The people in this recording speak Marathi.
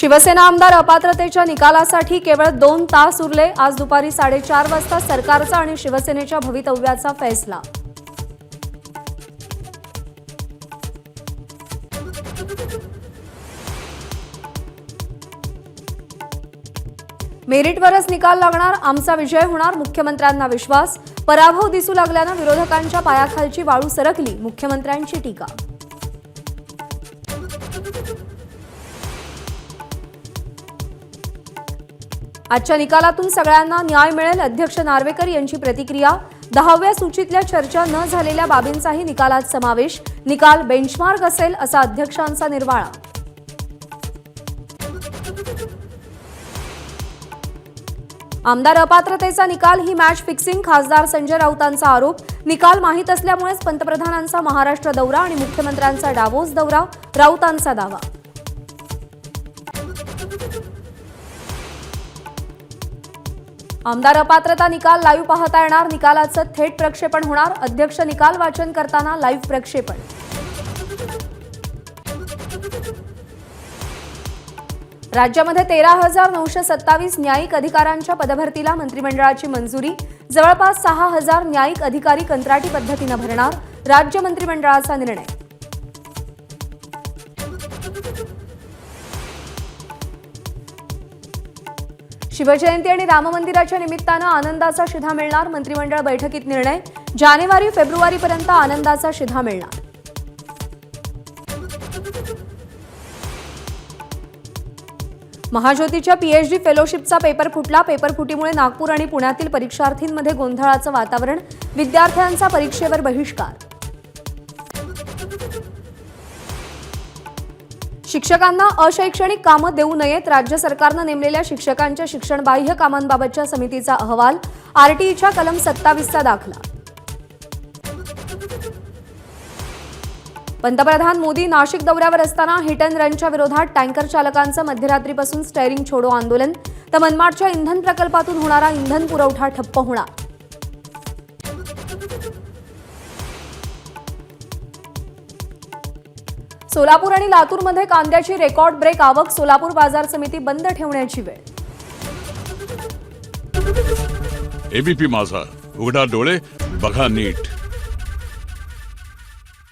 शिवसेना आमदार अपात्रतेच्या निकालासाठी केवळ 2 तास उरले। आज दुपारी 4:30 वाजता सरकारचा आणि शिवसेनेच्या भवितव्याचा फैसला। मेरिटवरच निकाल लागणार, आमचा विजय होणार, मुख्यमंत्र्यांना विश्वास। पराभव दिसू लागल्याने विरोधकांच्या पायाखालची वाळू सरकली, मुख्यमंत्र्यांची टीका। आजच्या निकालातून सगळ्यांना न्याय मिळेल, अध्यक्ष नार्वेकर यांची प्रतिक्रिया। 10व्या सूचीतल्या चर्चा न झालेल्या बाबींचाही निकालात समावेश। निकाल बेंचमार्क असेल असा अध्यक्षांचा निर्वाळा। आमदार अपात्रतेचा निकाल ही मॅच फिक्सिंग, खासदार संजय राऊतांचा आरोप। निकाल माहीत असल्यामुळेच पंतप्रधानांचा महाराष्ट्र दौरा आणि मुख्यमंत्र्यांचा डावोस दौरा, राऊतांचा दावा। आमदार अपात्रता निकाल लाईव्ह पाहता येणार, निकालाचं थेट प्रक्षेपण होणार। अध्यक्ष निकाल वाचन करताना लाईव्ह प्रक्षेपण। राज्यामध्ये 13,927 न्यायिक अधिकाऱ्यांच्या पदभरतीला मंत्रिमंडळाची मंजुरी। जवळपास 6,000 न्यायिक अधिकारी कंत्राटी पद्धतीने भरणार, राज्य मंत्रिमंडळाचा निर्णय। शिवजयंती आणि राममंदिराच्या निमित्तानं आनंदाचा शिधा मिळणार, मंत्रिमंडळ बैठकीत निर्णय। जानेवारी-फेब्रुवारीपर्यंत आनंदाचा शिधा मिळणार। महाज्योतीच्या पीएचडी फेलोशिपचा पेपर फुटला। पेपर फुटीमुळे नागपूर आणि पुण्यातील परीक्षार्थींमध्ये गोंधळाचं वातावरण, विद्यार्थ्यांचा परीक्षेवर बहिष्कार। शिक्षकांना अशैक्षणिक कामं देऊ नयेत, राज्य सरकारनं नेमलेल्या शिक्षकांच्या शिक्षणबाह्य कामांबाबतच्या समितीचा अहवाल। आरटीईच्या कलम 27चा दाखला। पंतप्रधान मोदी नाशिक दौऱ्यावर असताना हिट अँड रनच्या विरोधात टँकर चालकांचं मध्यरात्रीपासून स्टेअरिंग छोडो आंदोलन, तर मनमाडच्या इंधन प्रकल्पातून होणारा इंधन पुरवठा ठप्प होणार। सोलापूर आणि लातूरमध्ये कांद्याची रेकॉर्ड ब्रेक आवक, सोलापूर बाजार समिती बंद ठेवण्याची वेळ। एबीपी माझा, उघडा डोळे बघा नीट।